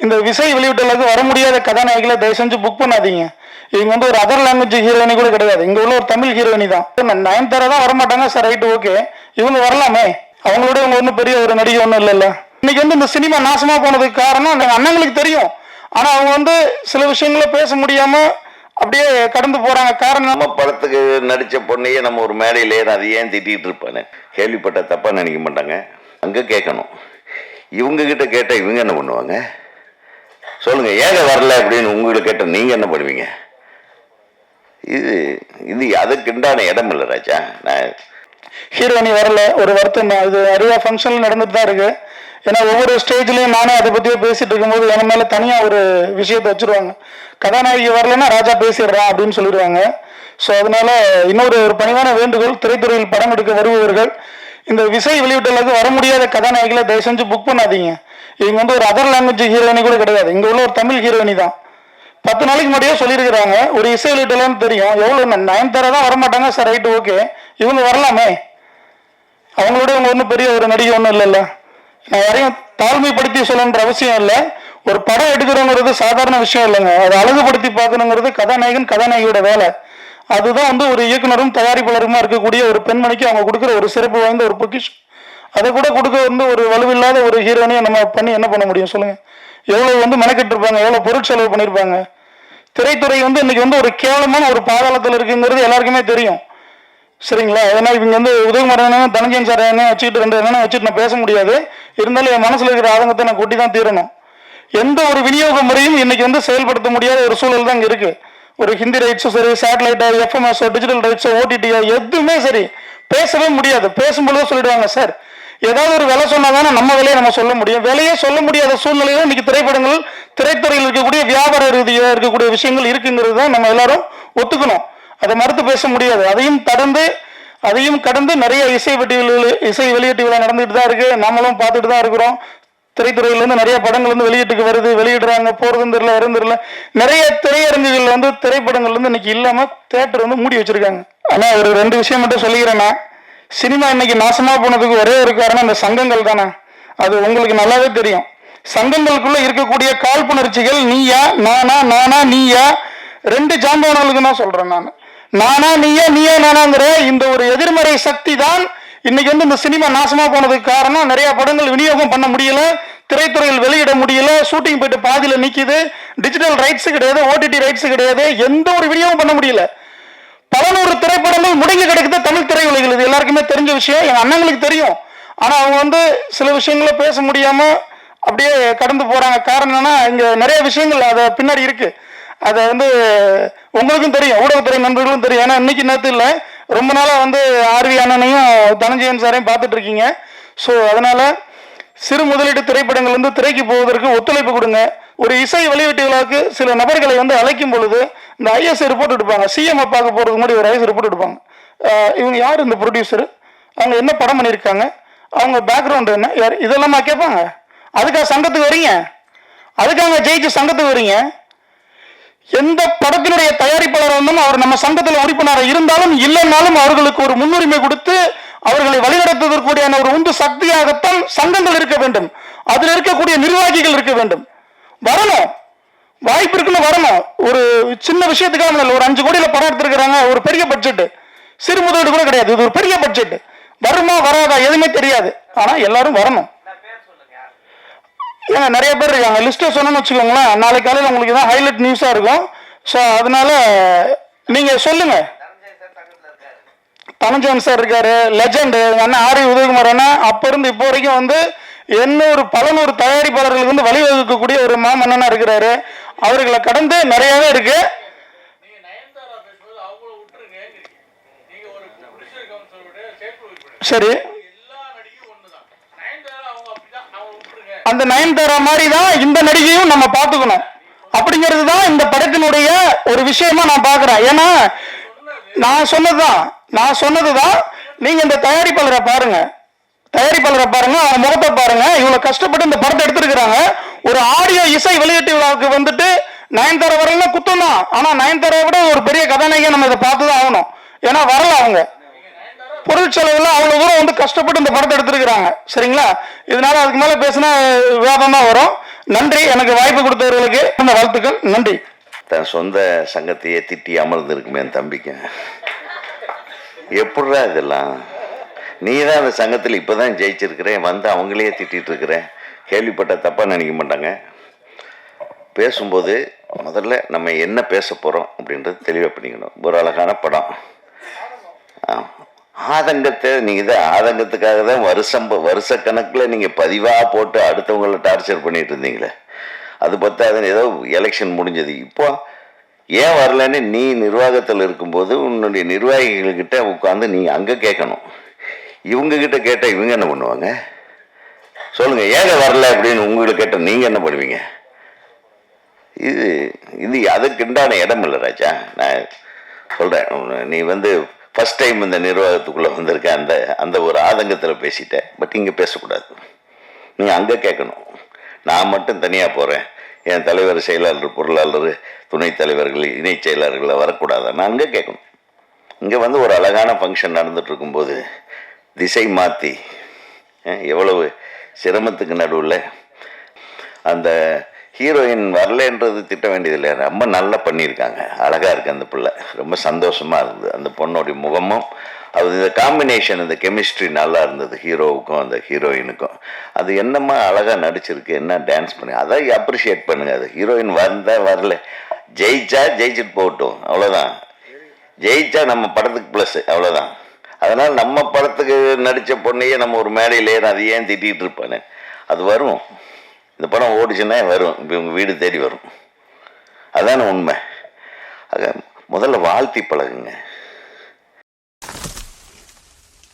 இந்த விசை வெளியிட்டுள்ளதுக்கு வர முடியாத கதாநாயகிகளை தயவு செஞ்சு புக் பண்ணாதீங்க. இவங்க வந்து ஒரு அதர் லாங்குவேஜ் ஹீரோயினி கூட கிடையாது. இங்க உள்ள ஒரு தமிழ் ஹீரோயினி தான். நயன்தாரா தான் வரமாட்டாங்க சார், ரைட்டு ஓகே, இவங்க வரலாமே. அவங்களோட இவங்க ஒன்றும் பெரிய ஒரு நடிகை ஒன்றும் இல்லைல்ல. இன்னைக்கு வந்து இந்த சினிமா நாசமா போனதுக்கு காரணம் எங்கள் அண்ணங்களுக்கு தெரியும். ஆனால் அவங்க வந்து சில விஷயங்களை பேச முடியாம அப்படியே கடந்து போறாங்க. காரணம் நம்ம படத்துக்கு நடிச்ச பொண்ணையே நம்ம ஒரு மேடையிலே அது ஏன் திட்டிகிட்டு இருப்பானே, கேள்விப்பட்ட தப்பா நினைக்க மாட்டாங்க. அங்கே கேட்கணும். இவங்க கிட்ட கேட்டால் இவங்க என்ன பண்ணுவாங்க சொல்லுங்க, ஏங்க வரல அப்படின்னு உங்களை கேட்டால் நீங்க என்ன பண்ணுவீங்க? இது அதுக்குண்டான இடம் இல்லை ராஜா. நான் ஹீரோயினி வரல ஒரு வருத்தம் தான். இது நிறைய ஃபங்க்ஷன்ல நடந்துட்டு தான் இருக்கு. ஏன்னா ஒவ்வொரு ஸ்டேஜ்லயும் நானே அதை பத்தியே பேசிட்டு இருக்கும்போது என் மேல தனியா ஒரு விஷயத்தை வச்சிருவாங்க. கதாநாயகி வரலன்னா ராஜா பேசிடுறான் அப்படின்னு சொல்லிடுவாங்க. ஸோ அதனால இன்னொரு ஒரு பணிவான வேண்டுகோள், திரைத்துறையில் படம் எடுக்க வருபவர்கள் இந்த விசை வெளியிட்டுள்ளதுக்கு வர முடியாத கதாநாயகிகளை தயவு செஞ்சு புக் பண்ணாதீங்க. இவங்க வந்து ஒரு அதர் லாங்குவேஜ் ஹீரோயினி கூட கிடையாது. இங்க உள்ள ஒரு தமிழ் ஹீரோயினி தான். 10 நாளைக்கு முன்னாடியே சொல்லியிருக்கிறாங்க, ஒரு இசை வெளியிட்டலன்னு தெரியும். எவ்வளவு நயன்தாரா தான் வரமாட்டாங்க சார், ரைட்டு ஓகே, இவங்க வரலாமே. அவங்களோட இவங்க ஒன்றும் பெரிய ஒரு நடிகை ஒன்றும் இல்லைல்ல. நான் யாரையும் தாழ்மைப்படுத்தி சொல்லணுன்ற அவசியம் இல்லை. ஒரு படம் எடுக்கிறோங்கிறது சாதாரண விஷயம் இல்லைங்க. அதை அழகுபடுத்தி பார்க்கணுங்கிறது கதாநாயகன் கதாநாயகியோட வேலை. அதுதான் வந்து ஒரு இயக்குனரும் தயாரிப்பாளருமா இருக்கக்கூடிய ஒரு பெண்மணிக்கு அவங்க கொடுக்குற ஒரு சிறப்பு வாய்ந்த ஒரு பொக்கிஷம். அதை கூட கொடுக்க வந்து ஒரு வலுவில்லாத ஒரு ஹீரோனையை நம்ம பண்ணி என்ன பண்ண முடியும் சொல்லுங்க? எவ்வளவு வந்து மெனக்கிட்டு இருப்பாங்க, எவ்வளவு பொருட்செலவு பண்ணியிருப்பாங்க. திரைத்துறை வந்து இன்னைக்கு வந்து ஒரு கேவலமான ஒரு பாதாளத்தில் இருக்குங்கிறது எல்லாருக்குமே தெரியும், சரிங்களா? ஏன்னா இவங்க வந்து உதயகுமார் தனஞ்சயன் சார் என்ன வச்சுக்கிட்டு என்ன வச்சுட்டு நான் பேச முடியாது. இருந்தாலும் என் மனசுல இருக்கிற ஆதங்கத்தை நான் கொட்டி தான் தீரணும். எந்த ஒரு விநியோக முறையும் இன்னைக்கு வந்து செயல்படுத்த முடியாத ஒரு சூழல் தான் இங்க இருக்கு. ஒரு ஹிந்தி ரைட்ஸும் சரி, சேட்டலைட்டோ, எஃப்எம்எஸோ, டிஜிட்டல் ரைட்ஸோ, ஓடிடியோ எதுவுமே சரி பேசவே முடியாது. பேசும்பொழுது சொல்லிடுவாங்க சார், ஏதாவது ஒரு விலை சொன்னாதானே நம்ம விலையை நம்ம சொல்ல முடியும். விலையே சொல்ல முடியாத சூழ்நிலையில இன்னைக்கு திரைப்படங்கள் திரைத்துறையில் இருக்கக்கூடிய வியாபார ரீதியாக இருக்கக்கூடிய விஷயங்கள் இருக்குங்கிறது தான் நம்ம எல்லாரும் ஒத்துக்கணும். அதை மறுத்து பேச முடியாது. அதையும் கடந்து நிறைய இசை வெளியீட்டு விழா நடந்துட்டு தான் இருக்கு. நம்மளும் பார்த்துட்டு தான் இருக்கிறோம். திரைத்துறையிலேருந்து நிறைய படங்கள் வந்து வெளியீட்டுக்கு வருது, வெளியிடுறாங்க, போறதும் தெரியல வருதும் தெரியல. நிறைய திரையரங்குகள் வந்து திரைப்படங்கள் வந்து இன்னைக்கு இல்லாம தியேட்டர் வந்து மூடி வச்சிருக்காங்க. ஆனா ஒரு 2 விஷயம் மட்டும் சொல்லிக்கிறேன்னா, சினிமா இன்னைக்கு நாசமா போனதுக்கு ஒரே ஒரு காரணம் இந்த சங்கங்கள் தானே. அது உங்களுக்கு நல்லாவே தெரியும். சங்கங்களுக்குள்ள இருக்கக்கூடிய காழ்ப்புணர்ச்சிகள் நீயா நானா, நானா நீயா, 2 ஜாம்பவனங்களுக்கு தான் சொல்றேன் நான். நானா நீயா, நீயா நானாங்கிற இந்த ஒரு எதிர்மறை சக்தி தான் இன்னைக்கு வந்து இந்த சினிமா நாசமா போனதுக்கு காரணம். நிறைய படங்கள் விநியோகம் பண்ண முடியல, திரைத்துறையில் வெளியிட முடியல, ஷூட்டிங் போயிட்டு பாதியில நிக்குது, டிஜிட்டல் ரைட்ஸ் கிடையாது, ஓடிடி ரைட்ஸ் கிடையாது, எந்த ஒரு விநியோகம் பண்ண முடியல. பல 100 திரைப்படங்கள் முடங்கி கிடைக்குது தமிழ் திரையுலகில். இது எல்லாருக்குமே தெரிஞ்ச விஷயம், என் அண்ணங்களுக்கு தெரியும். ஆனா அவங்க வந்து சில விஷயங்களை பேச முடியாம அப்படியே கடந்து போறாங்க. காரணம் என்னன்னா, இங்க நிறைய விஷயங்கள் அதை பின்னாடி இருக்கு. அதை வந்து உங்களுக்கும் தெரியும், ஊடகத்துறை நண்பர்களும் தெரியும். ஏன்னா இன்னைக்கு நேரத்து இல்லை, ரொம்ப நாளாக வந்து ஆர்வி அண்ணனையும் தனஞ்சயன் சாரையும் பார்த்துட்டு இருக்கீங்க. ஸோ அதனால சிறு முதலீட்டு திரைப்படங்கள் வந்து திரைக்கு போவதற்கு ஒத்துழைப்பு கொடுங்க. ஒரு இசை வெளியீட்டு விழாவுக்கு சில நபர்களை வந்து அழைக்கும் பொழுது இந்த ஐஎஸ் ரிப்போர்ட் எடுப்பாங்க. சிஎம் பார்க்க போகிறதுக்கு முன்னாடி ஒரு ஐஎஸ் ரிப்போர்ட் எடுப்பாங்க. இவங்க யார், இந்த ப்ரொடியூசர், அவங்க என்ன படம் பண்ணியிருக்காங்க, அவங்க பேக்ரவுண்டு என்ன, யார், இதெல்லாம் கேட்பாங்க. அதுக்காக சங்கத்துக்கு வரீங்க? அதுக்காக ஜெயிச்சு சங்கத்துக்கு வரீங்க? எந்த படத்தினுடைய தயாரிப்பாளர் வந்தாலும் அவர் நம்ம சங்கத்தில் உறுப்பினராக இருந்தாலும் இல்லைன்னாலும் அவர்களுக்கு ஒரு முன்னுரிமை கொடுத்து அவர்களை வழிநடத்துவதற்குரிய ஒரு உந்து சக்தியாகத்தான் சங்கங்கள் இருக்க வேண்டும். அதில் இருக்கக்கூடிய நிர்வாகிகள் இருக்க வேண்டும். வரணும், வாய்ப்பு இருக்குன்னு வரணும். ஒரு சின்ன விஷயத்துக்காக ஒரு 5 கோடியில் படம் எடுத்திருக்கிறாங்க, ஒரு பெரிய பட்ஜெட், சிறு முதலீடு கூட கிடையாது, இது ஒரு பெரிய பட்ஜெட். வருமா வராதா எதுவுமே தெரியாது, ஆனா எல்லாரும் வரணும். ஏன்னா நிறைய பேர் இருக்காங்க, லிஸ்ட்டை சொன்னோன்னு வச்சுக்கோங்களேன், நாளைக்கு காலையில் உங்களுக்கு தான் ஹைலைட் நியூஸாக இருக்கும். ஸோ அதனால நீங்கள் சொல்லுங்க. தனஞ்சயன் சார் இருக்காரு, லெஜண்ட் அண்ணா ஆர்வி உதயகுமார் அண்ணா. அப்போ இருந்து இப்போ வரைக்கும் வந்து பல 100 தயாரிப்பாளர்களுக்கு வந்து வழிவகுக்கக்கூடிய ஒரு மாமன்னனா இருக்கிறாரு. அவர்களை கடந்து நிறையவே இருக்கு. சரி, அந்த நயன்தாரா மாதிரி தான் இந்த நடிகையும் நம்ம பார்த்துக்கணும் அப்படிங்கிறது தான் இந்த படத்தினுடைய ஒரு விஷயமா நான் பார்க்குறேன். ஏன்னா நான் சொன்னதுதான் நீங்க இந்த தயாரிப்பாளரை பாருங்க, அவங்க முகத்தை பாருங்க. இவ்வளவு கஷ்டப்பட்டு இந்த படத்தை எடுத்திருக்கிறாங்க. ஒரு ஆடியோ இசை வெளியீட்டு விழாவுக்கு வந்துட்டு நயன்தாரா வரலாம் குத்தம் தான். ஆனா நயன்தாரா விட ஒரு பெரிய கதாநாயகி நம்ம இதை பார்த்துதான் ஆகணும். ஏன்னா வரல, அவங்க பொருட்செலவுல அவ்வளவு தூரம் வந்து கஷ்டப்பட்டு இந்த படத்தை எடுத்திருக்கிறாங்க, சரிங்களா? இதனால அதுக்கு மேல பேசினா விவாதம் தான் வரும். நன்றி. எனக்கு வாய்ப்பு கொடுத்தவர்களுக்கு நம்ம வாழ்த்துக்கள். நன்றி. தன் சொந்த சங்கத்தையே திட்டி அமர்ந்திருக்குமே என் தம்பிக்கு. எப்படிடா இதெல்லாம்? நீ தான் அந்த சங்கத்தில் இப்போ தான் ஜெயிச்சிருக்கிறேன், வந்து அவங்களையே திட்டிகிட்டு இருக்கிறேன். கேள்விப்பட்ட தப்பாக நினைக்க மாட்டாங்க. பேசும்போது முதல்ல நம்ம என்ன பேச போகிறோம் அப்படின்றது தெளிவாக பண்ணிக்கணும். ஒரு அழகான படம். ஆதங்கத்தை நீங்கள் தான் ஆதங்கத்துக்காக தான் வருஷக்கணக்கில் நீங்கள் பதிவாக போட்டு அடுத்தவங்களை டார்ச்சர் பண்ணிட்டு இருந்தீங்களே. அது பத்தாது, ஏதோ எலெக்ஷன் முடிஞ்சது. இப்போ ஏன் வரலன்னு நீ நிர்வாகத்தில் இருக்கும்போது உன்னுடைய நிர்வாகிகள்கிட்ட உட்காந்து நீ அங்கே கேட்கணும். இவங்ககிட்ட கேட்டால் இவங்க என்ன பண்ணுவாங்க? சொல்லுங்கள், ஏங்க வரல அப்படின்னு உங்களுக்கு கேட்டால் நீங்கள் என்ன பண்ணுவீங்க? இது அதுக்குண்டான இடம் இல்லை ராஜா. நான் சொல்கிறேன், நீ வந்து ஃபஸ்ட் டைம் இந்த நிர்வாகத்துக்குள்ளே வந்திருக்க, அந்த ஒரு ஆதங்கத்தில் பேசிட்டேன். பட் இங்கே பேசக்கூடாது, நீ அங்கே கேட்கணும். நான் மட்டும் தனியாக போகிறேன், என் தலைவர், செயலாளர், பொருளாளர், துணைத் தலைவர்கள், இணைச் செயலாளர்களை வரக்கூடாது, நான் அங்கே கேட்கணும். இங்கே வந்து ஒரு அழகான ஃபங்க்ஷன் நடந்துட்டு இருக்கும்போது திசை மாற்றி எவ்வளவு சிரமத்துக்கு நடுவில் அந்த ஹீரோயின் வரலன்றது திட்ட வேண்டியதில்லை. ரொம்ப நல்லா பண்ணியிருக்காங்க, அழகாக இருக்குது அந்த பிள்ளை, ரொம்ப சந்தோஷமாக இருந்தது. அந்த பொண்ணோடைய முகமும் அது இந்த காம்பினேஷன், இந்த கெமிஸ்ட்ரி நல்லா இருந்தது, ஹீரோவுக்கும் அந்த ஹீரோயினுக்கும். அது என்னம்மா அழகாக நடிச்சிருக்கு, என்ன டான்ஸ் பண்ணி, அதை அப்ரிஷியேட் பண்ணுங்க. அது ஹீரோயின் வரல, ஜெயிச்சா ஜெயிச்சுட்டு போகட்டும், அவ்வளோதான். ஜெயிச்சா நம்ம படத்துக்கு ப்ளஸ், அவ்வளோதான். அதனால் நம்ம படத்துக்கு நடித்த பொண்ணையே நம்ம ஒரு மேடையிலே அது ஏன் திட்டிகிட்டு இருப்பானே, அது வரும். இந்த படம் ஓடிச்சுன்னா வரும், இப்போ உங்கள் வீடு தேடி வரும். அதான உண்மை. ஆக முதல்ல வாழ்த்தி பழகுங்க.